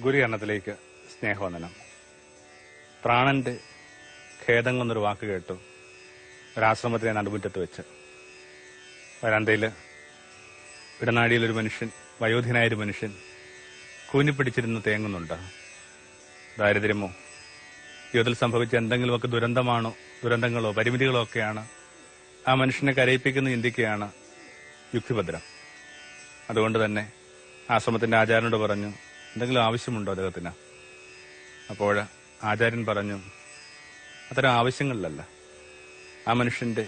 ഗുരുകരണത്തിലേക്ക് സ്നേഹവന്ദനം. പ്രാണന്റെ ഖേദം എന്നൊരു വാക്ക് കേട്ടു. ഒരാശ്രമത്തിലെ നടുമുറ്റത്ത് വെച്ച് വരാന്തയില് ഇടനാഴിയിലൊരു മനുഷ്യൻ, വയോധികനായൊരു മനുഷ്യൻ കൂനിപ്പിടിച്ചിരുന്ന് തേങ്ങുന്നുണ്ട്. ദാരിദ്ര്യമോ ജീവിതത്തിൽ സംഭവിച്ച എന്തെങ്കിലുമൊക്കെ ദുരന്തങ്ങളോ പരിമിതികളോ ഒക്കെയാണ് ആ മനുഷ്യനെ കരയിപ്പിക്കുന്ന ചിന്തിക്കുകയാണ് യുക്തിഭദ്രം. അതുകൊണ്ട് തന്നെ ആശ്രമത്തിന്റെ ആചാര്യനോട് പറഞ്ഞു, എന്തെങ്കിലും ആവശ്യമുണ്ടോ അദ്ദേഹത്തിന്? അപ്പോൾ ആചാര്യൻ പറഞ്ഞു, അത്തരം ആവശ്യങ്ങളിലല്ല, ആ മനുഷ്യന്റെ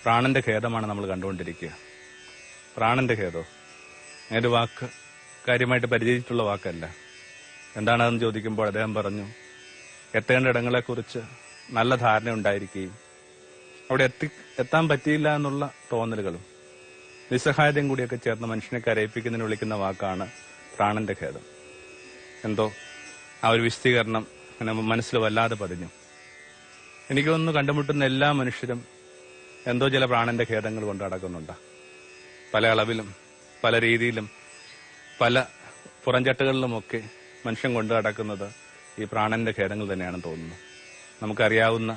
പ്രാണന്റെ ഖേദമാണ് നമ്മൾ കണ്ടുകൊണ്ടിരിക്കുക. പ്രാണന്റെ ഖേദോ ഏത് വാക്ക് കാര്യമായിട്ട് പരിചയിച്ചിട്ടുള്ള വാക്കല്ല. എന്താണതെന്ന് ചോദിക്കുമ്പോൾ അദ്ദേഹം പറഞ്ഞു, എത്തേണ്ട ഇടങ്ങളെക്കുറിച്ച് നല്ല ധാരണ ഉണ്ടായിരിക്കുകയും അവിടെ എത്താൻ പറ്റിയില്ല എന്നുള്ള തോന്നലുകളും നിസ്സഹായതയും കൂടിയൊക്കെ ചേർന്ന് മനുഷ്യനെ കരയിപ്പിക്കുന്നതിന് വിളിക്കുന്ന വാക്കാണ് പ്രാണന്റെ ഖേദം. എന്തോ ആ ഒരു വിശദീകരണം മനസ്സിൽ വല്ലാതെ പതിഞ്ഞു. എനിക്കൊന്ന് കണ്ടുമുട്ടുന്ന എല്ലാ മനുഷ്യരും എന്തോ ചില പ്രാണന്റെ ഖേദങ്ങൾ കൊണ്ട് നടക്കുന്നുണ്ട്. പല അളവിലും പല രീതിയിലും പല പുറംചട്ടകളിലുമൊക്കെ മനുഷ്യൻ കൊണ്ടു നടക്കുന്നത് ഈ പ്രാണന്റെ ഖേദങ്ങൾ തന്നെയാണെന്ന് തോന്നുന്നു. നമുക്കറിയാവുന്ന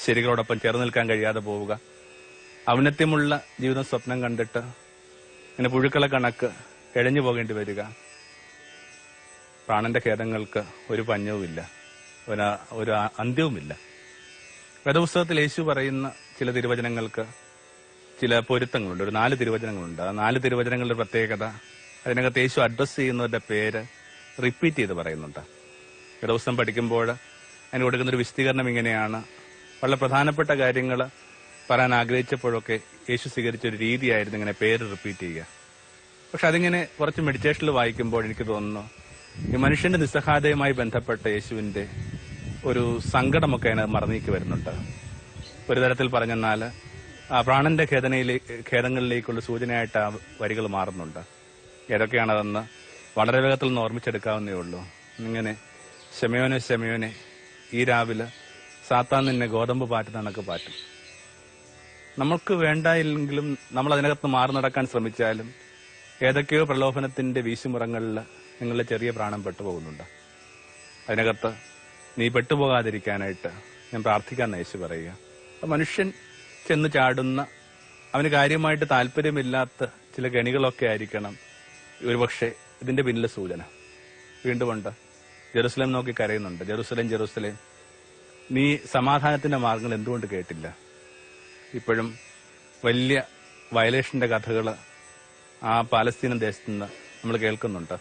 ശരികളോടൊപ്പം ചേർന്ന് നിൽക്കാൻ കഴിയാതെ പോവുക, ഔന്നത്യമുള്ള ജീവിതം സ്വപ്നം കണ്ടിട്ട് ഇങ്ങനെ പുഴുക്കളെ കണക്ക് എഴഞ്ഞു പോകേണ്ടി വരിക. പ്രാണന്റെ ഖേദങ്ങൾക്ക് ഒരു പഞ്ഞവുമില്ല, ഒരു അന്ത്യവുമില്ല. വേദപുസ്തകത്തിൽ യേശു പറയുന്ന ചില തിരുവചനങ്ങൾക്ക് ചില പൊരുത്തങ്ങളുണ്ട്. ഒരു 4 തിരുവചനങ്ങളുണ്ട്. ആ 4 തിരുവചനങ്ങളുടെ പ്രത്യേകത, അതിനകത്ത് യേശു അഡ്രസ് ചെയ്യുന്നവരുടെ പേര് റിപ്പീറ്റ് ചെയ്ത് പറയുന്നുണ്ട്. വേദപുസ്തകം പഠിക്കുമ്പോൾ അതിന് കൊടുക്കുന്നൊരു വിശദീകരണം ഇങ്ങനെയാണ്: വളരെ പ്രധാനപ്പെട്ട കാര്യങ്ങൾ പറയാൻ ആഗ്രഹിച്ചപ്പോഴൊക്കെ യേശു സ്വീകരിച്ചൊരു രീതിയായിരുന്നു ഇങ്ങനെ പേര് റിപ്പീറ്റ് ചെയ്യുക. പക്ഷെ അതിങ്ങനെ കുറച്ച് മെഡിറ്റേഷനിൽ വായിക്കുമ്പോൾ എനിക്ക് തോന്നുന്നു, ഈ മനുഷ്യന്റെ നിസ്സഹായതയുമായി ബന്ധപ്പെട്ട യേശുവിന്റെ ഒരു സങ്കടമൊക്കെ അതിന് മറന്നീക്ക് വരുന്നുണ്ട്. ഒരു തരത്തിൽ പറഞ്ഞെന്നാൽ ആ പ്രാണന്റെ ഖേദങ്ങളിലേക്കുള്ള സൂചനയായിട്ട് ആ വരികൾ മാറുന്നുണ്ട്. ഏതൊക്കെയാണതെന്ന് വളരെ വേഗത്തിൽ നിന്ന് ഓർമ്മിച്ചെടുക്കാവുന്നേ ഉള്ളൂ. ഇങ്ങനെ, ശമയോനെ ശമയോനെ, ഈ രാവിലെ സാത്താൻ നിന്നെ ഗോതമ്പ് പാറ്റുന്ന കണക്ക് പാറ്റും. നമുക്ക് വേണ്ടായില്ലെങ്കിലും നമ്മൾ അതിനകത്ത് മാറി നടക്കാൻ ശ്രമിച്ചാലും ഏതൊക്കെയോ പ്രലോഭനത്തിന്റെ വീശുമുറങ്ങളിൽ നിങ്ങളുടെ ചെറിയ പ്രാണം പെട്ടുപോകുന്നുണ്ട്. അതിനകത്ത് നീ പെട്ടുപോകാതിരിക്കാനായിട്ട് ഞാൻ പ്രാർത്ഥിക്കാൻ യേശു പറയുക. മനുഷ്യൻ ചെന്ന് ചാടുന്ന, അവന് കാര്യമായിട്ട് താല്പര്യമില്ലാത്ത ചില കെണികളൊക്കെ ആയിരിക്കണം ഒരുപക്ഷെ ഇതിന്റെ പിന്നിലെ സൂചന. വീണ്ടും ഉണ്ട്, ജെറുസലേം നോക്കി കരയുന്നുണ്ട്. ജെറുസലേം ജെറുസലേം, നീ സമാധാനത്തിന്റെ മാർഗങ്ങൾ എന്തുകൊണ്ട് കേട്ടില്ല? ഇപ്പോഴും വലിയ വയലേഷന്റെ കഥകൾ ആ പാലസ്തീൻ ദേശത്ത് നിന്ന് നമ്മൾ കേൾക്കുന്നുണ്ട്.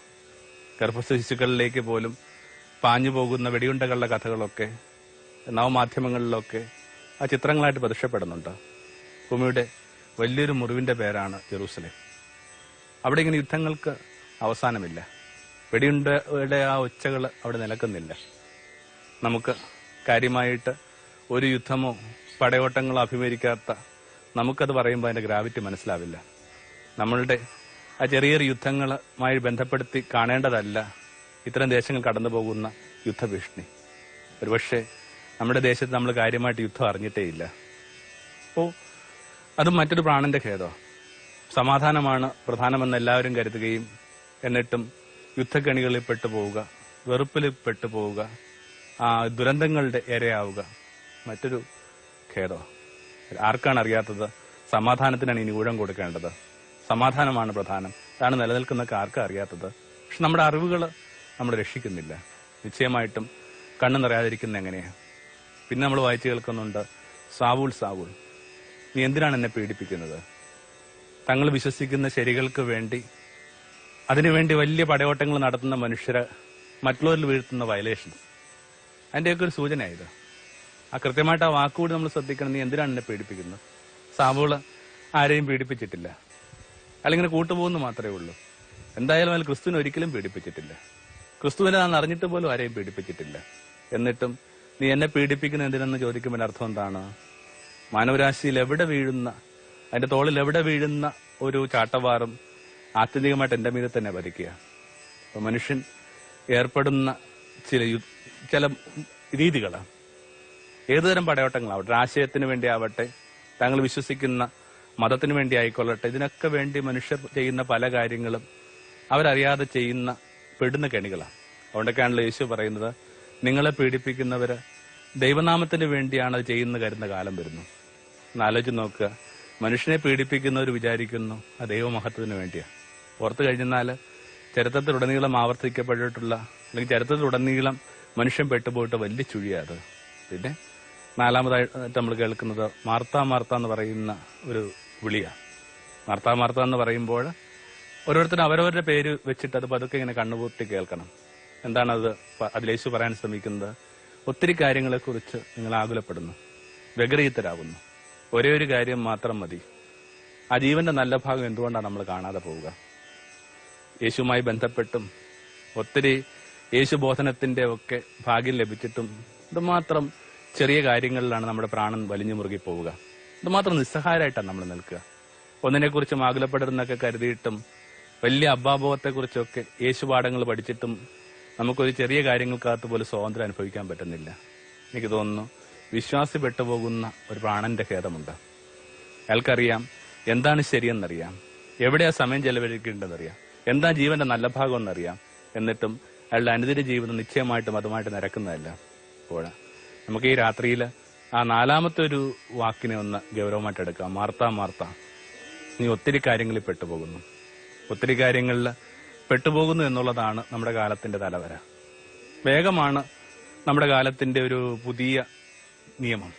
ഗർഭസ്ഥ ശിശുക്കളിലേക്ക് പോലും പാഞ്ഞു പോകുന്ന വെടിയുണ്ടകളുടെ കഥകളൊക്കെ നവമാധ്യമങ്ങളിലൊക്കെ ആ ചിത്രങ്ങളായിട്ട് പ്രത്യക്ഷപ്പെടുന്നുണ്ട്. ഭൂമിയുടെ വലിയൊരു മുറിവിന്റെ പേരാണ് ജെറൂസലേം. അവിടെ ഇങ്ങനെ യുദ്ധങ്ങൾക്ക് അവസാനമില്ല. വെടിയുണ്ടയുടെ ആ ഒച്ചകൾ അവിടെ നിലക്കുന്നില്ല. നമുക്ക് കാര്യമായിട്ട് ഒരു യുദ്ധമോ പടയോട്ടങ്ങളോ അഭിമുഖീകരിക്കാത്ത നമുക്കത് പറയുമ്പോൾ അതിന്റെ ഗ്രാവിറ്റി മനസ്സിലാവില്ല. നമ്മളുടെ ആ ചെറിയ യുദ്ധങ്ങളുമായി ബന്ധപ്പെടുത്തി കാണേണ്ടതല്ല ഇത്തരം ദേശങ്ങൾ കടന്നു പോകുന്ന യുദ്ധഭീഷണി. ഒരുപക്ഷെ നമ്മുടെ ദേശത്ത് നമ്മൾ കാര്യമായിട്ട് യുദ്ധം അറിഞ്ഞിട്ടേയില്ല. അപ്പോൾ അതും മറ്റൊരു പ്രാണന്റെ ഖേദം. സമാധാനമാണ് പ്രധാനമെന്ന് എല്ലാവരും കരുതുകയും എന്നിട്ടും യുദ്ധക്കണികളിൽ പെട്ടുപോവുക, വെറുപ്പിൽ പെട്ടുപോവുക, ആ ദുരന്തങ്ങളുടെ ഇരയാവുക, മറ്റൊരു ഖേദം. ആർക്കാണ് അറിയാത്തത്? സമാധാനത്തിനാണ് ഇനി ഊഴം കൊടുക്കേണ്ടത്. സമാധാനമാണ് പ്രധാനം. അതാണ് നിലനിൽക്കുന്നൊക്കെ ആർക്കാ അറിയാത്തത്? പക്ഷെ നമ്മുടെ അറിവുകൾ നമ്മൾ രക്ഷിക്കുന്നില്ല. നിശ്ചയമായിട്ടും കണ്ണു നിറയാതിരിക്കുന്ന എങ്ങനെയാ? പിന്നെ നമ്മൾ വായിച്ചു കേൾക്കുന്നുണ്ട്, സാവൂൾ സാവൂൾ, നീ എന്തിനാണ് എന്നെ പീഡിപ്പിക്കുന്നത്? തങ്ങൾ വിശ്വസിക്കുന്ന ശരികൾക്ക് വേണ്ടി, അതിനുവേണ്ടി വലിയ പടയോട്ടങ്ങൾ നടത്തുന്ന മനുഷ്യരെ മറ്റുള്ളവരിൽ വീഴ്ത്തുന്ന വയലേഷൻസ്, അതിൻ്റെയൊക്കെ ഒരു സൂചനയായത്. ആ കൃത്യമായിട്ട് ആ വാക്കുകൂടി നമ്മൾ ശ്രദ്ധിക്കണം. നീ എന്തിനാണ് എന്നെ പീഡിപ്പിക്കുന്നത്? സാവൂള് ആരെയും പീഡിപ്പിച്ചിട്ടില്ല, അല്ലെങ്കിൽ കൂട്ടുപോകുന്നു മാത്രമേ ഉള്ളൂ. എന്തായാലും അതിൽ ക്രിസ്തുവിനെ ഒരിക്കലും പീഡിപ്പിച്ചിട്ടില്ല. ക്രിസ്തുവിനെ ഞാൻ അറിഞ്ഞിട്ട് പോലും ആരെയും പീഡിപ്പിച്ചിട്ടില്ല. എന്നിട്ടും നീ എന്നെ പീഡിപ്പിക്കുന്ന എന്തിനെന്ന് ചോദിക്കുമ്പോൾ അർത്ഥം എന്താണ്? മാനവരാശിയിൽ എവിടെ വീഴുന്ന, അതിന്റെ തോളിൽ എവിടെ വീഴുന്ന ഒരു ചാട്ടവാറും ആത്യന്തികമായിട്ട് എന്റെ മീതെ തന്നെ പതിക്കുക. അപ്പൊ മനുഷ്യൻ ഏർപ്പെടുന്ന ചില രീതികളാണ്. ഏതുതരം പടയോട്ടങ്ങളാവട്ടെ, ആശയത്തിന് വേണ്ടി ആവട്ടെ, താങ്കൾ വിശ്വസിക്കുന്ന മതത്തിന് വേണ്ടി ആയിക്കൊള്ളട്ടെ, ഇതിനൊക്കെ വേണ്ടി മനുഷ്യർ ചെയ്യുന്ന പല കാര്യങ്ങളും അവരറിയാതെ ചെയ്യുന്ന പെടുന്ന കെണികളാണ്. അതുകൊണ്ടൊക്കെയാണല്ലോ യേശു പറയുന്നത്, നിങ്ങളെ പീഡിപ്പിക്കുന്നവര് ദൈവനാമത്തിന് വേണ്ടിയാണ് അത് ചെയ്യുന്ന കരുതുന്ന കാലം വരുന്നു. എന്നാലോചിച്ച് നോക്കുക, മനുഷ്യനെ പീഡിപ്പിക്കുന്നവർ വിചാരിക്കുന്നു അത് ദൈവമഹത്വത്തിന് വേണ്ടിയാണ്. ഓർത്തു കഴിഞ്ഞാൽ ചരിത്രത്തിലുടനീളം ആവർത്തിക്കപ്പെട്ടിട്ടുള്ള, അല്ലെങ്കിൽ ചരിത്രത്തിലുടനീളം മനുഷ്യൻ പെട്ടുപോയിട്ട് വലിയ ചുഴിയാണ് അത്. പിന്നെ നാലാമതായിട്ട് നമ്മൾ കേൾക്കുന്നത് മാർത്ത മാർത്ത എന്ന് പറയുന്ന ഒരു വിളിയാണ്. മാർത്ത മാർത്ത എന്ന് പറയുമ്പോൾ ഓരോരുത്തരും അവരവരുടെ പേര് വെച്ചിട്ട് അത് പതുക്കെ ഇങ്ങനെ കണ്ണുപൂട്ടി കേൾക്കണം. എന്താണത് അതിലേശു പറയാൻ ശ്രമിക്കുന്നത്? ഒത്തിരി കാര്യങ്ങളെക്കുറിച്ച് നിങ്ങൾ ആകുലപ്പെടുന്നു, വ്യഗ്രഹിതരാകുന്നു. ഒരേ ഒരു കാര്യം മാത്രം മതി. ആ ജീവന്റെ നല്ല ഭാഗം എന്തുകൊണ്ടാണ് നമ്മൾ കാണാതെ പോവുക? യേശുവുമായി ബന്ധപ്പെട്ടും ഒത്തിരി യേശുബോധനത്തിന്റെ ഒക്കെ ഭാഗ്യം ലഭിച്ചിട്ടും ഇതുമാത്രം ചെറിയ കാര്യങ്ങളിലാണ് നമ്മുടെ പ്രാണൻ വലിഞ്ഞു മുറുകി പോവുക. ഇതുമാത്രം നിസ്സഹായരായിട്ടാണ് നമ്മൾ നിൽക്കുക. ഒന്നിനെക്കുറിച്ചും ആകുലപ്പെടരുന്നൊക്കെ കരുതിയിട്ടും വലിയ അബ്ബാബോധത്തെക്കുറിച്ചൊക്കെ യേശുപാഠങ്ങൾ പഠിച്ചിട്ടും നമുക്കൊരു ചെറിയ കാര്യങ്ങൾക്കകത്ത് പോലും സ്വാതന്ത്ര്യം അനുഭവിക്കാൻ പറ്റുന്നില്ല. എനിക്ക് തോന്നുന്നു വിശ്വാസി പെട്ടുപോകുന്ന ഒരു പ്രാണന്റെ ഖേദമുണ്ട്. അയാൾക്കറിയാം എന്താണ് ശരിയെന്നറിയാം, എവിടെയാ സമയം ചെലവഴിക്കേണ്ടതെന്നറിയാം, എന്താ ജീവന്റെ നല്ല ഭാഗം എന്നറിയാം. എന്നിട്ടും അയാളുടെ അനുദിന ജീവിതം നിശ്ചയമായിട്ടും അതുമായിട്ട് നിരക്കുന്നതല്ല. അപ്പോൾ നമുക്ക് ഈ രാത്രിയിൽ ആ നാലാമത്തെ ഒരു വാക്കിനെ ഒന്ന് ഗൗരവമായിട്ട് എടുക്കാം. മാർത്ത മാർത്ത, നീ ഒത്തിരി കാര്യങ്ങളിൽ പെട്ടുപോകുന്നു, ഒത്തിരി കാര്യങ്ങളിൽ പെട്ടുപോകുന്നു എന്നുള്ളതാണ് നമ്മുടെ കാലത്തിന്റെ തലവര. വേഗമാണ് നമ്മുടെ കാലത്തിന്റെ ഒരു പുതിയ നിയമം.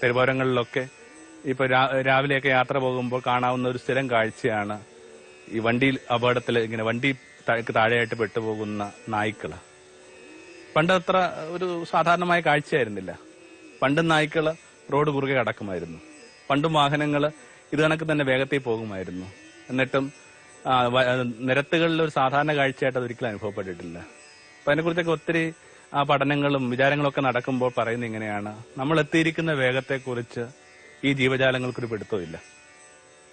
തെരുവോരങ്ങളിലൊക്കെ ഇപ്പൊ രാവിലെയൊക്കെ യാത്ര പോകുമ്പോൾ കാണാവുന്ന ഒരു സ്ഥിരം കാഴ്ചയാണ് ഈ വണ്ടിയിൽ അപകടത്തിൽ ഇങ്ങനെ വണ്ടി താഴെയായിട്ട് പെട്ടുപോകുന്ന നായ്ക്കള്. പണ്ട് അത്ര ഒരു സാധാരണമായ കാഴ്ചയായിരുന്നില്ല. പണ്ട് നായ്ക്കള് റോഡ് കുറുകെ കടക്കുമായിരുന്നു. പണ്ടും വാഹനങ്ങള് ഇത് കണക്ക് തന്നെ വേഗത്തിൽ പോകുമായിരുന്നു. എന്നിട്ടും നിരത്തുകളിൽ ഒരു സാധാരണ കാഴ്ചയായിട്ട് അതൊരിക്കലും അനുഭവപ്പെട്ടിട്ടില്ല. അപ്പൊ അതിനെക്കുറിച്ചൊക്കെ ഒത്തിരി പഠനങ്ങളും വിചാരങ്ങളും ഒക്കെ നടക്കുമ്പോൾ പറയുന്നത് ഇങ്ങനെയാണ്, നമ്മൾ എത്തിയിരിക്കുന്ന വേഗത്തെക്കുറിച്ച് ഈ ജീവജാലങ്ങൾക്കൊരു പിടുത്തമില്ല.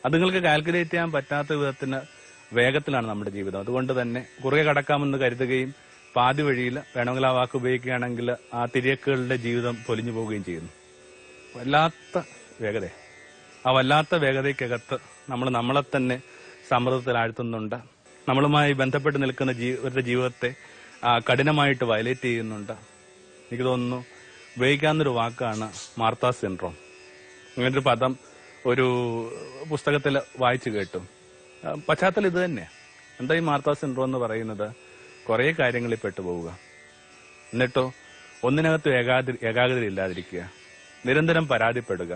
അതുങ്ങൾക്ക് കാൽക്കുലേറ്റ് ചെയ്യാൻ പറ്റാത്ത വിധത്തിന് വേഗത്തിലാണ് നമ്മുടെ ജീവിതം. അതുകൊണ്ട് തന്നെ കുറുകെ കടക്കാമെന്ന് കരുതുകയും പാതി വഴിയിൽ വേണമെങ്കിൽ ആ വാക്ക് ഉപയോഗിക്കുകയാണെങ്കിൽ ആ തിരക്കുകളുടെ ജീവിതം പൊലിഞ്ഞു പോവുകയും ചെയ്യുന്നു. വല്ലാത്ത വേഗത. ആ വല്ലാത്ത വേഗതയ്ക്കകത്ത് നമ്മൾ നമ്മളെ തന്നെ സമ്മർദ്ദത്തിലാഴ്ത്തുന്നുണ്ട്. നമ്മളുമായി ബന്ധപ്പെട്ട് നിൽക്കുന്ന ഒരു ജീവിതത്തെ കഠിനമായിട്ട് വയലേറ്റ് ചെയ്യുന്നുണ്ട്. എനിക്ക് തോന്നുന്നു ഉപയോഗിക്കാവുന്നൊരു വാക്കാണ് മാർത്ത സിൻഡ്രോം. ഇങ്ങനൊരു പദം ഒരു പുസ്തകത്തിൽ വായിച്ചു കേട്ടു. പശ്ചാത്തലം ഇത് തന്നെ. എന്താ ഈ മാർത്ത സിൻഡ്രോം എന്ന് പറയുന്നത്? കുറെ കാര്യങ്ങളിൽ പെട്ടുപോവുക, എന്നിട്ടോ ഒന്നിനകത്ത് ഏകാഗ്രത ഇല്ലാതിരിക്കുക, നിരന്തരം പരാതിപ്പെടുക,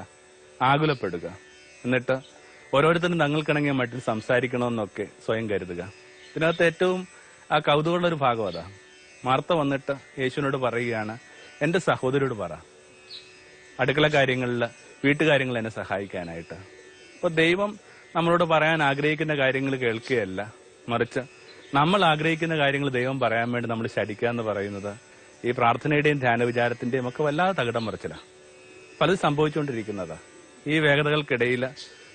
ആകുലപ്പെടുക, എന്നിട്ട് ഓരോരുത്തരും തങ്ങൾക്കിണങ്ങിയ മട്ടിൽ സംസാരിക്കണമെന്നൊക്കെ സ്വയം കരുതുക. ഇതിനകത്ത് ഏറ്റവും കൗതുകമുള്ള ഒരു ഭാഗം അതാ. മാർത്ത വന്നിട്ട് യേശുവിനോട് പറയുകയാണ്, എന്റെ സഹോദരിയോട് പറ അടുക്കള കാര്യങ്ങളിൽ, വീട്ടുകാര്യങ്ങൾ എന്നെ സഹായിക്കാനായിട്ട്. അപ്പൊ ദൈവം നമ്മളോട് പറയാൻ ആഗ്രഹിക്കുന്ന കാര്യങ്ങൾ കേൾക്കുകയല്ല, മറിച്ച് നമ്മൾ ആഗ്രഹിക്കുന്ന കാര്യങ്ങൾ ദൈവം പറയാൻ വേണ്ടി നമ്മൾ ശടിക്കുക എന്ന് പറയുന്നത് ഈ പ്രാർത്ഥനയുടെയും ധ്യാന വിചാരത്തിന്റെയും ഒക്കെ വല്ലാതെ തകിടം മറിച്ചില്ല. പലത് സംഭവിച്ചുകൊണ്ടിരിക്കുന്നതാ. ഈ വേഗതകൾക്കിടയിൽ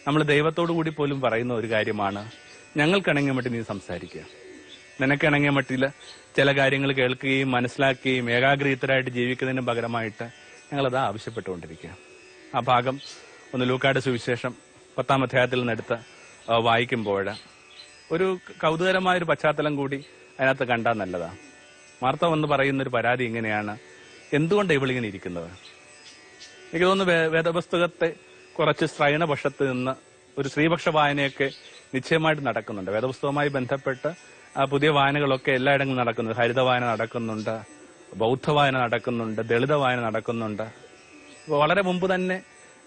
നമ്മൾ ദൈവത്തോടു കൂടി പോലും പറയുന്ന ഒരു കാര്യമാണ്, ഞങ്ങൾക്കിണങ്ങിയ മട്ടിൽ നീ സംസാരിക്കുക, നിനക്കിണങ്ങിയ മട്ടിൽ ചില കാര്യങ്ങൾ കേൾക്കുകയും മനസ്സിലാക്കുകയും ഏകാഗ്രതരായിട്ട് ജീവിക്കുന്നതിന് പകരമായിട്ട് ഞങ്ങളത് ആവശ്യപ്പെട്ടുകൊണ്ടിരിക്കുക. ആ ഭാഗം ഒന്ന് ലൂക്കായുടെ സുവിശേഷം 10-ാം അധ്യായത്തിൽ നിന്നെടുത്ത് വായിക്കുമ്പോൾ ഒരു കൗതുകരമായൊരു പശ്ചാത്തലം കൂടി അതിനകത്ത് കണ്ടാൽ നല്ലതാണ്. മാർത്ത വന്ന് പറയുന്നൊരു പരാതി ഇങ്ങനെയാണ്, എന്തുകൊണ്ടാണ് ഇവളിങ്ങനെ ഇരിക്കുന്നത്? എനിക്ക് തോന്നുന്നു വേദപുസ്തകത്തെ കുറച്ച് സ്ത്രൈണപക്ഷത്ത് നിന്ന് ഒരു സ്ത്രീപക്ഷ വായനയൊക്കെ നിശ്ചയമായിട്ട് നടക്കുന്നുണ്ട്. വേദപുസ്തകവുമായി ബന്ധപ്പെട്ട് പുതിയ വായനകളൊക്കെ എല്ലായിടങ്ങളും നടക്കുന്നുണ്ട്. ഹരിത വായന നടക്കുന്നുണ്ട്, ബൗദ്ധ വായന നടക്കുന്നുണ്ട്, ദളിത വായന നടക്കുന്നുണ്ട്. വളരെ മുമ്പ് തന്നെ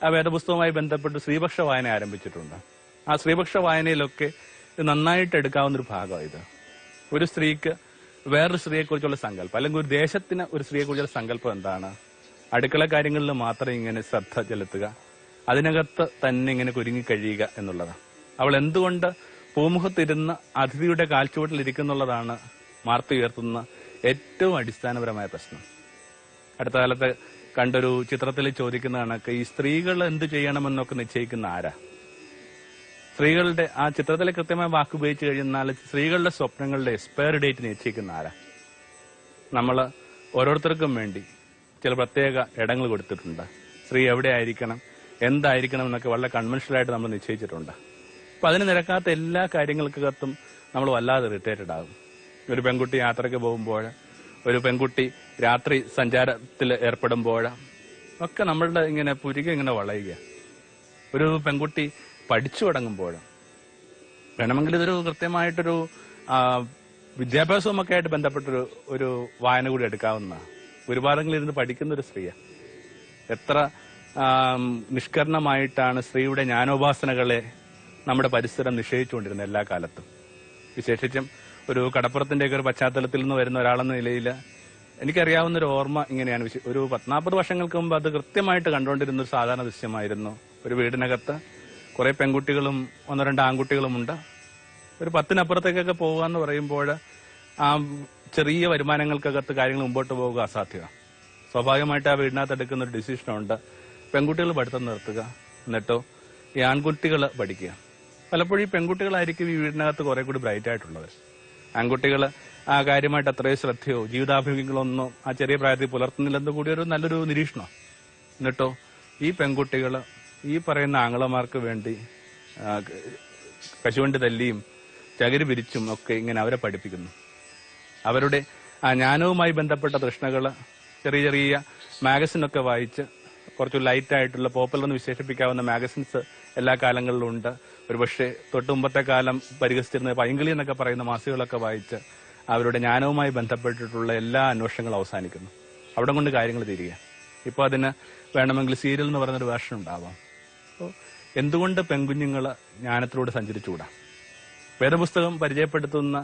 ആ വേദപുസ്തകവുമായി ബന്ധപ്പെട്ട് സ്ത്രീപക്ഷ വായന ആരംഭിച്ചിട്ടുണ്ട്. ആ സ്ത്രീപക്ഷ വായനയിലൊക്കെ നന്നായിട്ട് എടുക്കാവുന്നൊരു ഭാഗമാണ് ഇത്. ഒരു സ്ത്രീക്ക് വേറൊരു സ്ത്രീയെക്കുറിച്ചുള്ള സങ്കല്പം, അല്ലെങ്കിൽ ഒരു ദേശത്തിന് ഒരു സ്ത്രീയെക്കുറിച്ചുള്ള സങ്കല്പം എന്താണ്? അടുക്കള കാര്യങ്ങളിൽ മാത്രം ഇങ്ങനെ ശ്രദ്ധ ചെലുത്തുക, അതിനകത്ത് തന്നെ ഇങ്ങനെ കുരുങ്ങിക്കഴിയുക എന്നുള്ളതാണ്. അവൾ എന്തുകൊണ്ട് പൂമുഖത്തിരുന്ന് അതിഥിയുടെ കാൽച്ചുവട്ടിലിരിക്കുന്നുള്ളതാണ് മാർത്ത ഉയർത്തുന്ന ഏറ്റവും അടിസ്ഥാനപരമായ പ്രശ്നം. അടുത്ത കാലത്ത് കണ്ടൊരു ചിത്രത്തിൽ ചോദിക്കുന്ന കണക്ക് ഈ സ്ത്രീകൾ എന്ത് ചെയ്യണമെന്നൊക്കെ നിശ്ചയിക്കുന്ന ആരാ? സ്ത്രീകളുടെ ആ ചിത്രത്തിലെ കൃത്യമായ വാക്ക് ഉപയോഗിച്ച് കഴിഞ്ഞാൽ സ്ത്രീകളുടെ സ്വപ്നങ്ങളുടെ എക്സ്പയറി ഡേറ്റ് നിശ്ചയിക്കുന്ന ആരാ? നമ്മൾ ഓരോരുത്തർക്കും വേണ്ടി ചില പ്രത്യേക ഇടങ്ങൾ കൊടുത്തിട്ടുണ്ട്. സ്ത്രീ എവിടെ ആയിരിക്കണം, എന്തായിരിക്കണം എന്നൊക്കെ വളരെ കൺവെൻഷനലായിട്ട് നമ്മൾ നിശ്ചയിച്ചിട്ടുണ്ട്. അപ്പൊ അതിന് നിരക്കാത്ത എല്ലാ കാര്യങ്ങൾക്കകത്തും നമ്മൾ വല്ലാതെ ഇറിറ്റേറ്റഡ് ആകും. ഒരു പെൺകുട്ടി യാത്രയ്ക്ക് പോകുമ്പോൾ, ഒരു പെൺകുട്ടി രാത്രി സഞ്ചാരത്തിൽ ഏർപ്പെടുമ്പോൾ ഒക്കെ നമ്മളുടെ ഇങ്ങനെ പുരിക ഇങ്ങനെ വളയുക. ഒരു പെൺകുട്ടി പഠിച്ചു തുടങ്ങുമ്പോൾ വേണമെങ്കിൽ ഇതൊരു കൃത്യമായിട്ടൊരു വിദ്യാഭ്യാസവുമൊക്കെ ആയിട്ട് ബന്ധപ്പെട്ടൊരു ഒരു വായന കൂടി എടുക്കാവുന്ന, ഗുരുപാദങ്ങളിൽ പഠിക്കുന്ന ഒരു സ്ത്രീയാണ്. എത്ര നിഷ്കരണമായിട്ടാണ് സ്ത്രീയുടെ ജ്ഞാനോപാസനകളെ നമ്മുടെ പരിസരം നിഷേധിച്ചുകൊണ്ടിരുന്നത് എല്ലാ കാലത്തും. വിശേഷിച്ചും ഒരു കടപ്പുറത്തിന്റെയൊക്കെ ഒരു പശ്ചാത്തലത്തിൽ നിന്ന് വരുന്ന ഒരാളെന്ന നിലയിൽ എനിക്കറിയാവുന്ന ഒരു ഓർമ്മ ഇങ്ങനെയാണ്. ഒരു 40 വർഷങ്ങൾക്ക് മുമ്പ് അത് കൃത്യമായിട്ട് കണ്ടുകൊണ്ടിരുന്ന ഒരു സാധാരണ ദൃശ്യമായിരുന്നു. ഒരു വീടിനകത്ത് കുറെ പെൺകുട്ടികളും 1-2 ആൺകുട്ടികളുമുണ്ട്. ഒരു 10-നപ്പുറത്തേക്കൊക്കെ പോകുക എന്ന് പറയുമ്പോൾ ആ ചെറിയ വരുമാനങ്ങൾക്കകത്ത് കാര്യങ്ങൾ മുമ്പോട്ട് പോകുക അസാധ്യമാണ്. സ്വാഭാവികമായിട്ട് ആ വീടിനകത്ത് എടുക്കുന്ന ഒരു ഡിസിഷനുണ്ട്, പെൺകുട്ടികൾ പഠിത്തം നിർത്തുക, എന്നിട്ടോ ഈ ആൺകുട്ടികൾ പഠിക്കുക. പലപ്പോഴും ഈ പെൺകുട്ടികളായിരിക്കും ഈ വീടിനകത്ത് കുറെ കൂടി ബ്രൈറ്റ് ആയിട്ടുള്ളത്. ആൺകുട്ടികൾ ആ കാര്യമായിട്ട് അത്രയും ശ്രദ്ധയോ ജീവിതാഭിമുഖ്യങ്ങളൊന്നും ആ ചെറിയ പ്രായത്തിൽ പുലർത്തുന്നില്ലെന്ന് കൂടി ഒരു നല്ലൊരു നിരീക്ഷണം. എന്നിട്ടോ ഈ പെൺകുട്ടികൾ ഈ പറയുന്ന ആംഗ്ലമാർക്ക് വേണ്ടി കശുവണ്ടി തല്ലിയും ചകിരി പിരിച്ചും ഒക്കെ ഇങ്ങനെ അവരെ പഠിപ്പിക്കുന്നു. അവരുടെ ആ ജ്ഞാനവുമായി ബന്ധപ്പെട്ട തൃഷ്ണകൾ ചെറിയ ചെറിയ മാഗസിനൊക്കെ വായിച്ച്, കുറച്ച് ലൈറ്റായിട്ടുള്ള പോപ്പുലർ എന്ന് വിശേഷിപ്പിക്കാവുന്ന മാഗസിൻസ് എല്ലാ കാലങ്ങളിലും ഉണ്ട്. ഒരുപക്ഷെ തൊട്ട് മുമ്പത്തെ കാലം പരിഹസിച്ചിരുന്ന പൈങ്കിളി എന്നൊക്കെ പറയുന്ന മാസികകളൊക്കെ വായിച്ച് അവരുടെ ജ്ഞാനവുമായി ബന്ധപ്പെട്ടിട്ടുള്ള എല്ലാ അന്വേഷണങ്ങളും അവസാനിക്കുന്നു. അവിടെ കൊണ്ട് കാര്യങ്ങൾ തീരുക. ഇപ്പോൾ അതിന് വേണമെങ്കിൽ സീരിയൽ എന്ന് പറയുന്നൊരു വേർഷൻ ഉണ്ടാവാം. അപ്പോൾ എന്തുകൊണ്ട് പെൺകുഞ്ഞുങ്ങൾ ജ്ഞാനത്തിലൂടെ സഞ്ചരിച്ചുകൂടാ? വേദപുസ്തകം പരിചയപ്പെടുത്തുന്ന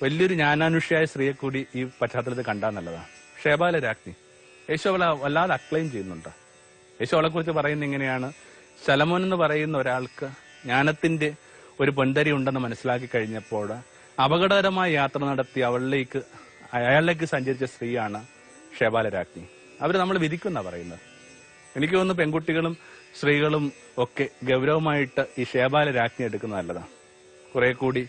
വലിയൊരു ജ്ഞാനാനുഷ്യായ സ്ത്രീയെ കൂടി ഈ പശ്ചാത്തലത്തിൽ കണ്ടാൽ നല്ലതാണ്. ഷേബാല രാജ്ഞി. യേശു അവളെ വല്ലാതെ അക്ലെയിം ചെയ്യുന്നുണ്ട്. യേശു അവളെ കുറിച്ച് പറയുന്ന ഇങ്ങനെയാണ്: ശലോമോൻ എന്ന് പറയുന്ന ഒരാൾക്ക് ജ്ഞാനത്തിന്റെ ഒരു പൊൻതരി ഉണ്ടെന്ന് മനസ്സിലാക്കി കഴിഞ്ഞപ്പോൾ അപകടകരമായ യാത്ര നടത്തി അയാളിലേക്ക് സഞ്ചരിച്ച സ്ത്രീയാണ് ഷേബാല രാജ്ഞി. അവര് നമ്മൾ വിധിക്കുന്ന പറയുന്നത്. എനിക്ക് തോന്നുന്നു പെൺകുട്ടികളും സ്ത്രീകളും ഒക്കെ ഗൗരവമായിട്ട് ഈ ഷേബാല രാജ്ഞി എടുക്കുന്നത് നല്ലതാണ്. കുറെ കൂടി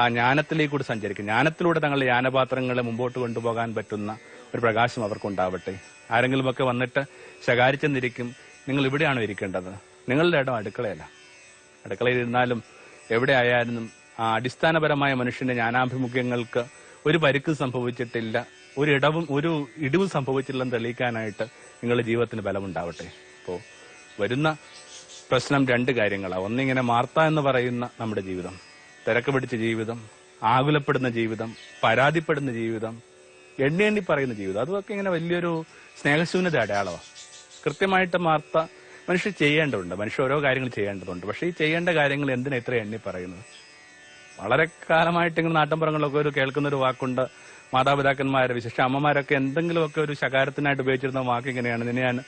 ആ ജ്ഞാനത്തിലേക്ക് കൂടി സഞ്ചരിക്കും. ജ്ഞാനത്തിലൂടെ തങ്ങളുടെ ജ്ഞാനപാത്രങ്ങളെ മുമ്പോട്ട് കൊണ്ടുപോകാൻ പറ്റുന്ന ഒരു പ്രകാശം അവർക്കുണ്ടാവട്ടെ. ആരെങ്കിലുമൊക്കെ വന്നിട്ട് ശകാരിച്ചെന്നിരിക്കും, നിങ്ങൾ ഇവിടെയാണോ ഇരിക്കേണ്ടത്? നിങ്ങളുടെ ഇടം അടുക്കളയല്ല. അടുക്കളയിൽ ഇരുന്നാലും എവിടെ ആയാലും ആ അടിസ്ഥാനപരമായ മനുഷ്യന്റെ ജ്ഞാനാഭിമുഖ്യങ്ങൾക്ക് ഒരു പരിക്കും സംഭവിച്ചിട്ടില്ല, ഒരു ഇടിവും സംഭവിച്ചില്ലെന്ന് തെളിയിക്കാനായിട്ട് നിങ്ങളുടെ ജീവിതത്തിന് ബലമുണ്ടാവട്ടെ. അപ്പോൾ വരുന്ന പ്രശ്നം 2 കാര്യങ്ങളാണ്. ഒന്നിങ്ങനെ മാർത്ത എന്ന് പറയുന്ന നമ്മുടെ ജീവിതം, തിരക്ക് പിടിച്ച ജീവിതം, ആകുലപ്പെടുന്ന ജീവിതം, പരാതിപ്പെടുന്ന ജീവിതം, എണ്ണി പറയുന്ന ജീവിതം, അതൊക്കെ ഇങ്ങനെ വലിയൊരു സ്നേഹശൂന്യത അടയാളമാണ്. കൃത്യമായിട്ട് മാർത്ത മനുഷ്യർ ചെയ്യേണ്ടതുണ്ട്, മനുഷ്യർ ഓരോ കാര്യങ്ങൾ ചെയ്യേണ്ടതുണ്ട്. പക്ഷെ ഈ ചെയ്യേണ്ട കാര്യങ്ങൾ എന്തിനാ ഇത്ര എണ്ണി പറയുന്നത്? വളരെ കാലമായിട്ട് ഇങ്ങനെ നാട്ടിൻപുറങ്ങളിലൊക്കെ ഒരു കേൾക്കുന്ന ഒരു വാക്കുണ്ട്, മാതാപിതാക്കന്മാരെ വിശേഷ അമ്മമാരൊക്കെ എന്തെങ്കിലുമൊക്കെ ഒരു ശകാരത്തിനായിട്ട് ഉപയോഗിച്ചിരുന്ന വാക്ക് ഇങ്ങനെയാണ്: നിന്നെ ഞാൻ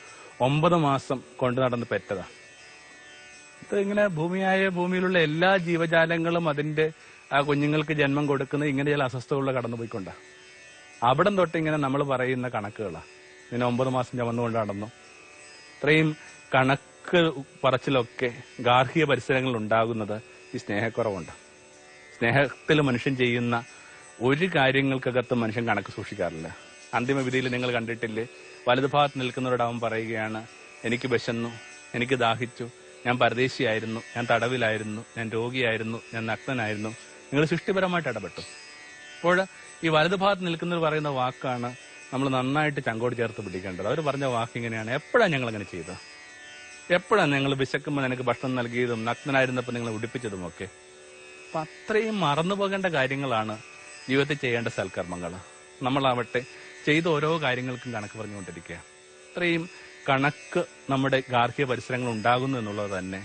9 മാസം കൊണ്ടു നടന്ന് പെറ്റതാ. ഇത് ഇങ്ങനെ ഭൂമിയിലുള്ള എല്ലാ ജീവജാലങ്ങളും അതിന്റെ ആ കുഞ്ഞുങ്ങൾക്ക് ജന്മം കൊടുക്കുന്നത് ഇങ്ങനെ ചില അസ്വസ്ഥതകളിൽ കടന്നുപോയിക്കൊണ്ട. അവിടം തൊട്ട് ഇങ്ങനെ നമ്മൾ പറയുന്ന കണക്കുകളാണ്. നിന്നെ 9 മാസം ചുമന്നുകൊണ്ട് നടന്നു. ഇത്രയും കണക്ക് പറച്ചിലൊക്കെ ഗാർഹിക പരിസരങ്ങളിൽ ഉണ്ടാകുന്നത് ഈ സ്നേഹക്കുറവുണ്ട്. സ്നേഹത്തിൽ മനുഷ്യൻ ചെയ്യുന്ന ഒരു കാര്യങ്ങൾക്കകത്ത് മനുഷ്യൻ കണക്ക് സൂക്ഷിക്കാറില്ല. അന്തിമ വിധിയിൽ നിങ്ങൾ കണ്ടിട്ടില്ലേ, വലതുഭാഗത്ത് നിൽക്കുന്നവരോട് അവൻ പറയുകയാണ്: എനിക്ക് വിശന്നു, എനിക്ക് ദാഹിച്ചു, ഞാൻ പരദേശിയായിരുന്നു, ഞാൻ തടവിലായിരുന്നു, ഞാൻ രോഗിയായിരുന്നു, ഞാൻ നഗ്നനായിരുന്നു. നിങ്ങൾ സൃഷ്ടിപരമായിട്ട് ഇടപെട്ടു. അപ്പോൾ ഈ വലതുഭാഗത്ത് നിൽക്കുന്നവർ പറയുന്ന വാക്കാണ് നമ്മൾ നന്നായിട്ട് ചങ്കോട് ചേർത്ത് പിടിക്കേണ്ടത്. അവർ പറഞ്ഞ വാക്ക് ഇങ്ങനെയാണ്: എപ്പോഴാണ് ഞങ്ങൾ അങ്ങനെ ചെയ്തത്? എപ്പോഴാണ് ഞങ്ങൾ വിശക്കുമ്പോൾ നിനക്ക് ഭക്ഷണം നൽകിയതും നഗ്നനായിരുന്നപ്പോൾ നിങ്ങൾ ഉടുപ്പിച്ചതും ഒക്കെ? അപ്പൊ അത്രയും മറന്നു പോകേണ്ട കാര്യങ്ങളാണ് ജീവിതത്തിൽ ചെയ്യേണ്ട സൽക്കർമ്മങ്ങൾ. നമ്മളാവട്ടെ ചെയ്ത ഓരോ കാര്യങ്ങൾക്കും കണക്ക് പറഞ്ഞുകൊണ്ടിരിക്കുക. ഇത്രയും കണക്ക് നമ്മുടെ ഗാർഹിക പരിസരങ്ങൾ ഉണ്ടാകുന്നു എന്നുള്ളത് തന്നെ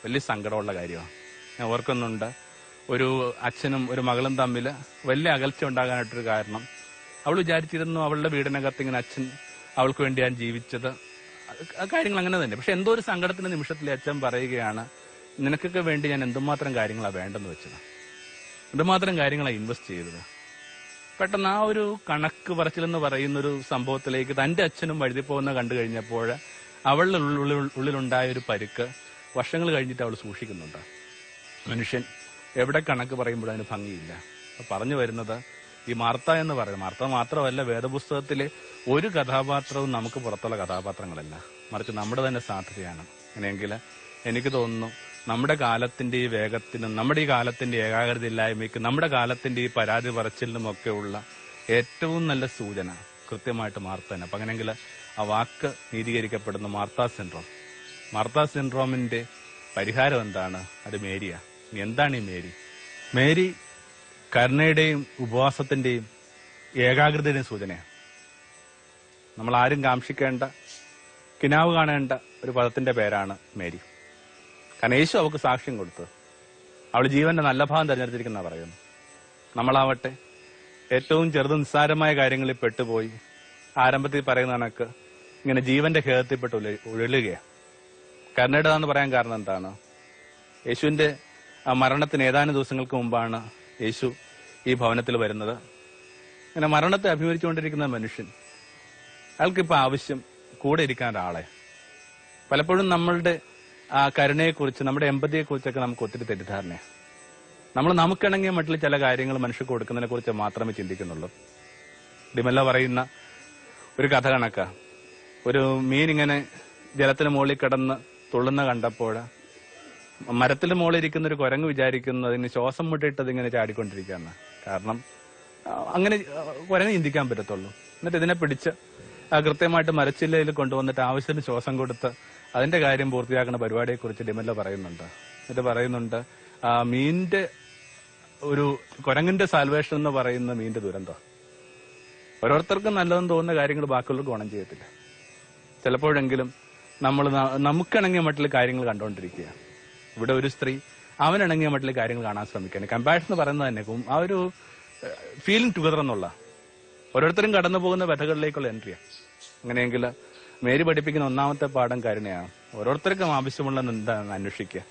വലിയ സങ്കടമുള്ള കാര്യമാണ്. ഞാൻ ഓർക്കുന്നുണ്ട്, ഒരു അച്ഛനും ഒരു മകളും തമ്മിൽ വലിയ അകൽച്ച ഉണ്ടാകാനായിട്ടൊരു കാരണം, അവൾ വിചാരിച്ചിരുന്നു അവളുടെ വീടിനകത്ത് ഇങ്ങനെ അച്ഛൻ അവൾക്ക് വേണ്ടിയാണ് ജീവിച്ചത്, കാര്യങ്ങൾ അങ്ങനെ തന്നെ. പക്ഷെ എന്തോ ഒരു സങ്കടത്തിന്റെ നിമിഷത്തിൽ അച്ഛൻ പറയുകയാണ്: നിനക്കൊക്കെ വേണ്ടി ഞാൻ എന്തുമാത്രം കാര്യങ്ങളാണ് വേണ്ടെന്ന് വെച്ചത്, എന്തുമാത്രം കാര്യങ്ങളാണ് ഇൻവെസ്റ്റ് ചെയ്തത്. പെട്ടെന്ന് ആ ഒരു കണക്ക് പറച്ചിലെന്ന് പറയുന്നൊരു സംഭവത്തിലേക്ക് തന്റെ അച്ഛനും വഴുതി പോകുന്ന കണ്ടു കഴിഞ്ഞപ്പോൾ അവളുടെ ഉള്ളിലുണ്ടായ ഒരു പരുക്ക് വർഷങ്ങൾ കഴിഞ്ഞിട്ട് അവൾ സൂക്ഷിക്കുന്നുണ്ട്. മനുഷ്യൻ എവിടെ കണക്ക് പറയുമ്പോഴും അതിന് ഭംഗിയില്ല. പറഞ്ഞു വരുന്നത് ഈ മാർത്ത എന്ന് പറയുന്നത്, മാർത്ത മാത്രമല്ല വേദപുസ്തകത്തിലെ ഒരു കഥാപാത്രവും നമുക്ക് പുറത്തുള്ള കഥാപാത്രങ്ങളല്ല, മറിച്ച് നമ്മുടെ തന്നെ സാധ്യതയാണ്. അങ്ങനെയെങ്കിൽ എനിക്ക് തോന്നുന്നു നമ്മുടെ കാലത്തിന്റെ ഈ വേഗത്തിനും നമ്മുടെ ഈ കാലത്തിന്റെ ഏകാഗ്രത ഇല്ലായ്മയ്ക്കും നമ്മുടെ കാലത്തിന്റെ ഈ പരാതി പറച്ചിലിനുമൊക്കെ ഉള്ള ഏറ്റവും നല്ല സൂചന കൃത്യമായിട്ട് മാർത്ത തന്നെ. അപ്പൊ അങ്ങനെയെങ്കിൽ ആ വാക്ക് നീതീകരിക്കപ്പെടുന്ന മാർത്ത സിൻഡ്രോമിന്റെ പരിഹാരം എന്താണ്? അത് മേരിയാ. എന്താണ് ഈ മേരി? മേരി കരുണയുടെയും ഉപവാസത്തിന്റെയും ഏകാഗ്രതയുടെയും സൂചനയാണ്. നമ്മൾ ആരും കാക്ഷിക്കേണ്ട, കിനാവ് കാണേണ്ട ഒരു പദത്തിന്റെ പേരാണ് മേരി. കാരണം യേശു അവൾക്ക് സാക്ഷ്യം കൊടുത്തു. അവൾ ജീവന്റെ നല്ല ഭാഗം തിരഞ്ഞെടുത്തിരിക്കുന്ന പറയുന്നു. നമ്മളാവട്ടെ ഏറ്റവും ചെറുതും നിസ്സാരമായ കാര്യങ്ങളിൽ പെട്ടുപോയി ആരംഭത്തിൽ പറയുന്ന കണക്ക് ഇങ്ങനെ ജീവന്റെ ഖേദത്തിൽപ്പെട്ട് ഉഴലുകയാണ്. കരുണയുടേതാന്ന് പറയാൻ കാരണം എന്താണ്? യേശുവിന്റെ മരണത്തിന് ഏതാനും ദിവസങ്ങൾക്ക് മുമ്പാണ് യേശു ഈ ഭവനത്തിൽ വരുന്നത്. ഇങ്ങനെ മരണത്തെ അഭിമുഖിച്ചുകൊണ്ടിരിക്കുന്ന മനുഷ്യൻ, അയാൾക്കിപ്പോൾ ആവശ്യം കൂടെ ഇരിക്കാൻ ഒരാളെ. പലപ്പോഴും നമ്മളുടെ ആ കരുണയെക്കുറിച്ച്, നമ്മുടെ എമ്പതിയെക്കുറിച്ചൊക്കെ നമുക്ക് ഒത്തിരി തെറ്റിദ്ധാരണയാണ്. നമ്മൾ നമുക്കിണങ്ങിയ മട്ടിൽ ചില കാര്യങ്ങൾ മനുഷ്യർക്ക് കൊടുക്കുന്നതിനെ കുറിച്ച് മാത്രമേ ചിന്തിക്കുന്നുള്ളൂ. ഡിമല്ല പറയുന്ന ഒരു കഥ കണക്കാ. ഒരു മീൻ ഇങ്ങനെ ജലത്തിന് മുകളിൽ കിടന്ന് തുള്ളുന്ന കണ്ടപ്പോൾ മരത്തിന് മുകളിൽ ഇരിക്കുന്ന ഒരു കുരങ്ങ് വിചാരിക്കുന്നതിന് ശ്വാസം മുട്ടിയിട്ട് അതിങ്ങനെ ചാടിക്കൊണ്ടിരിക്കുകയാണ്. കാരണം അങ്ങനെ കുരങ്ങ് ചിന്തിക്കാൻ പറ്റത്തുള്ളൂ. എന്നിട്ട് ഇതിനെ പിടിച്ച് കൃത്യമായിട്ട് മരച്ചില്ലയിൽ കൊണ്ടുവന്നിട്ട് ആവശ്യത്തിന് ശ്വാസം കൊടുത്ത് അതിന്റെ കാര്യം പൂർത്തിയാക്കുന്ന പരിപാടിയെക്കുറിച്ച് ഡിമല്ല പറയുന്നുണ്ട്. എന്നിട്ട് പറയുന്നുണ്ട്, മീനിന്റെ ഒരു കുരങ്ങിന്റെ സാൽവേഷൻ എന്ന് പറയുന്ന മീനിന്റെ ദുരന്തം. ഓരോരുത്തർക്കും നല്ലതെന്ന് തോന്നുന്ന കാര്യങ്ങൾ ബാക്കിയുള്ളവർക്ക് ഗുണം ചെയ്യത്തില്ല. ചിലപ്പോഴെങ്കിലും നമ്മൾ നമുക്കിണങ്ങിയ മട്ടിൽ കാര്യങ്ങൾ കണ്ടുകൊണ്ടിരിക്കുക. ഇവിടെ ഒരു സ്ത്രീ അവനിണങ്ങിയ മട്ടിൽ കാര്യങ്ങൾ കാണാൻ ശ്രമിക്കുകയാണ്. കമ്പാഷൻ എന്ന് പറയുന്നത് തന്നെ ആ ഒരു ഫീലിംഗ് ടുഗദർ എന്നുള്ള ഓരോരുത്തരും കടന്നു പോകുന്ന വ്യഥകളിലേക്കുള്ള എൻട്രിയാണ്. അങ്ങനെയെങ്കിൽ മേരി പഠിപ്പിക്കുന്ന ഒന്നാമത്തെ പാഠം കരുണയാണ്. ഓരോരുത്തർക്കും ആവശ്യമുള്ളത് എന്താണെന്ന് അന്വേഷിക്കുക.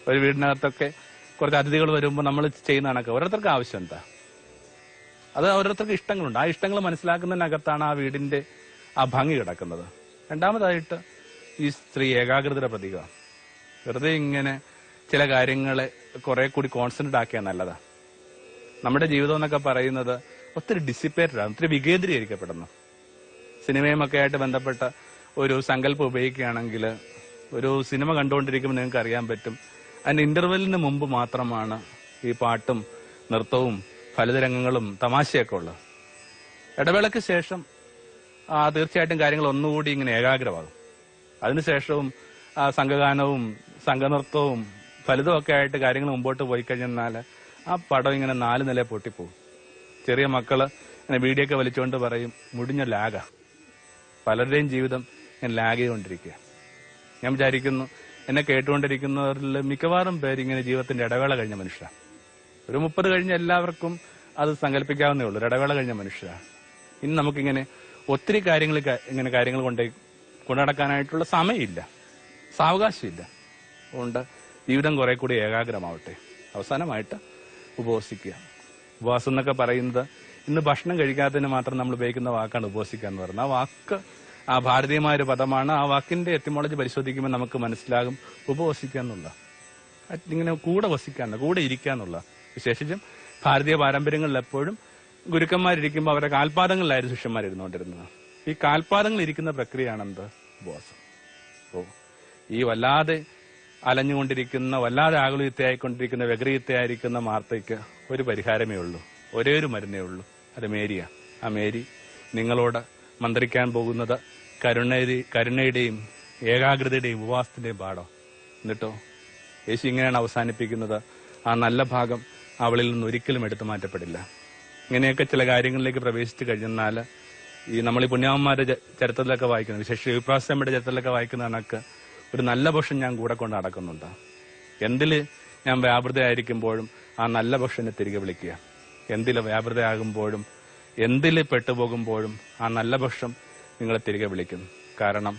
ഒരു വീടിനകത്തൊക്കെ കുറച്ച് അതിഥികൾ വരുമ്പോൾ നമ്മൾ ചെയ്യുന്ന കണക്ക് ഓരോരുത്തർക്ക് ആവശ്യം എന്താ, അത് ഓരോരുത്തർക്ക് ഇഷ്ടങ്ങളുണ്ട്. ആ ഇഷ്ടങ്ങൾ മനസ്സിലാക്കുന്നതിനകത്താണ് ആ വീടിന്റെ ആ ഭംഗി കിടക്കുന്നത്. രണ്ടാമതായിട്ട് ഈ സ്ത്രീ ഏകാഗ്രതയുടെ പ്രതീകമാണ്. വെറുതെ ഇങ്ങനെ ചില കാര്യങ്ങളെ കുറെ കൂടി കോൺസെൻട്രേറ്റ് ആക്കിയാൽ നല്ലതാ. നമ്മുടെ ജീവിതം എന്നൊക്കെ പറയുന്നത് ഒത്തിരി ഡിസിപ്പേറ്റഡ് ആണ്, ഒത്തിരി വികേന്ദ്രീകരിക്കപ്പെടുന്നു. സിനിമയുമൊക്കെ ആയിട്ട് ബന്ധപ്പെട്ട ഒരു സങ്കല്പം ഉപയോഗിക്കുകയാണെങ്കിൽ ഒരു സിനിമ കണ്ടുകൊണ്ടിരിക്കുമ്പോൾ നിങ്ങൾക്ക് അറിയാൻ പറ്റും, അതിന്റെ ഇന്റർവെല്ലിന് മുമ്പ് മാത്രമാണ് ഈ പാട്ടും നൃത്തവും ഫലിതരംഗങ്ങളും തമാശയൊക്കെ ഉള്ളത്. ഇടവേളയ്ക്ക് ശേഷം തീർച്ചയായിട്ടും കാര്യങ്ങൾ ഒന്നുകൂടി ഇങ്ങനെ ഏകാഗ്രമാകും. അതിനുശേഷവും സംഘഗാനവും സംഘനൃത്തവും ഫലിതവും ഒക്കെ ആയിട്ട് കാര്യങ്ങൾ മുമ്പോട്ട് പോയി കഴിഞ്ഞാൽ ആ പടം ഇങ്ങനെ 4 നില പൊട്ടിപ്പോകും. ചെറിയ മക്കള് ഇങ്ങനെ വീഡിയൊക്കെ വലിച്ചുകൊണ്ട് പറയും, മുടിഞ്ഞ ലാഗാ. പലരുടെയും ജീവിതം ഇങ്ങനെ ലാഗ് ചെയ്തുകൊണ്ടിരിക്കുക. ഞാൻ വിചാരിക്കുന്നു എന്നെ കേട്ടുകൊണ്ടിരിക്കുന്നവരിൽ മിക്കവാറും പേര് ഇങ്ങനെ ജീവിതത്തിന്റെ ഇടവേള കഴിഞ്ഞ മനുഷ്യരാണ്. ഒരു 30 കഴിഞ്ഞ എല്ലാവർക്കും അത് സങ്കല്പിക്കാവുന്നേ ഉള്ളൂ, ഇടവേള കഴിഞ്ഞ മനുഷ്യരാണ്. ഇനി നമുക്കിങ്ങനെ ഒത്തിരി കാര്യങ്ങൾ കൊണ്ടുനടക്കാനായിട്ടുള്ള സമയമില്ല, സാവകാശമില്ല. അതുകൊണ്ട് ജീവിതം കുറെ കൂടി ഏകാഗ്രമാവട്ടെ. അവസാനമായിട്ട് ഉപവസിക്കുക. ഉപവാസം എന്നൊക്കെ പറയുന്നത് ഇന്ന് ഭക്ഷണം കഴിക്കാത്തതിന് മാത്രം നമ്മൾ ഉപയോഗിക്കുന്ന വാക്കാണ് ഉപവസിക്കുക എന്ന് പറയുന്നത്. ആ വാക്ക് ആ ഭാരതീയമായ ഒരു പദമാണ്. ആ വാക്കിന്റെ എറ്റിമോളജി പരിശോധിക്കുമ്പോൾ നമുക്ക് മനസ്സിലാകും ഉപവസിക്കുക എന്നുള്ള, ഇങ്ങനെ കൂടെ വസിക്കുക, കൂടെ ഇരിക്കുക എന്നുള്ള. വിശേഷിച്ചും ഭാരതീയ പാരമ്പര്യങ്ങളിൽ എപ്പോഴും ഗുരുക്കന്മാരിരിക്കുമ്പോൾ അവരുടെ കാൽപാദങ്ങളിലായിരുന്നു ശിഷ്യന്മാരിരുന്നുകൊണ്ടിരുന്നത്. ഈ കാൽപാദങ്ങൾ ഇരിക്കുന്ന പ്രക്രിയയാണ് എന്ത്? ഉപവാസം. ഈ വല്ലാതെ അലഞ്ഞുകൊണ്ടിരിക്കുന്ന, വല്ലാതെ ആകുലയുക്തയായിക്കൊണ്ടിരിക്കുന്ന, വ്യഗ്രയുക്തയായിരിക്കുന്ന മാർത്തയ്ക്ക് ഒരു പരിഹാരമേ ഉള്ളൂ, ഒരേ ഒരു മരുന്നേ ഉള്ളൂ. അത് മേരിയാ. ആ മേരി നിങ്ങളോട് മന്ത്രിക്കാൻ പോകുന്നത് കരുണയുടെയും ഏകാഗ്രതയുടെയും ഉപവാസത്തിന്റെയും പാഠം. എന്നിട്ടോ യേശു ഇങ്ങനെയാണ് അവസാനിപ്പിക്കുന്നത്, ആ നല്ല ഭാഗം അവളിൽ നിന്ന് ഒരിക്കലും എടുത്തു മാറ്റപ്പെടില്ല. ഇങ്ങനെയൊക്കെ ചില കാര്യങ്ങളിലേക്ക് പ്രവേശിച്ചു കഴിഞ്ഞാൽ ഈ നമ്മൾ ഈ പുണ്യാവന്മാരുടെ ചരിത്രത്തിലൊക്കെ വായിക്കുന്നത്, വിശേഷിച്ച് വിപ്രാസമ്മയുടെ ചരിത്രത്തിലൊക്കെ വായിക്കുന്ന കണക്ക് ഒരു നല്ല ഭക്ഷൻ ഞാൻ കൂടെ കൊണ്ട് നടക്കുന്നുണ്ട്. എന്തിൽ ഞാൻ വ്യാപൃതയായിരിക്കുമ്പോഴും ആ നല്ല ഭക്ഷനെ തിരികെ വിളിക്കുക. എന്തിൽ വ്യാപൃതയാകുമ്പോഴും എന്തിൽ പെട്ടുപോകുമ്പോഴും ആ നല്ല ഭക്ഷം നിങ്ങളെ തിരികെ വിളിക്കും. കാരണം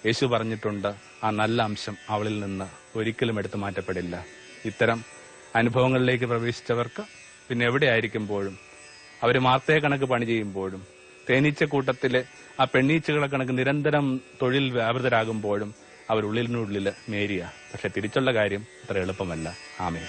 യേശു പറഞ്ഞിട്ടുണ്ട്, ആ നല്ല അംശം അവളിൽ നിന്ന് ഒരിക്കലും എടുത്തു മാറ്റപ്പെടില്ല. ഇത്തരം അനുഭവങ്ങളിലേക്ക് പ്രവേശിച്ചവർക്ക് പിന്നെ എവിടെയായിരിക്കുമ്പോഴും, അവർ മാർത്തയെ കണക്ക് പണി ചെയ്യുമ്പോഴും, തേനീച്ചക്കൂട്ടത്തിലെ ആ പെണ്ണീച്ചകളെ കണക്ക് നിരന്തരം തൊഴിൽ വ്യാപൃതരാകുമ്പോഴും അവരുള്ളിനുള്ളിൽ മേരിയ. പക്ഷെ തിരിച്ചുള്ള കാര്യം അത്ര എളുപ്പമല്ല. ആമേൻ.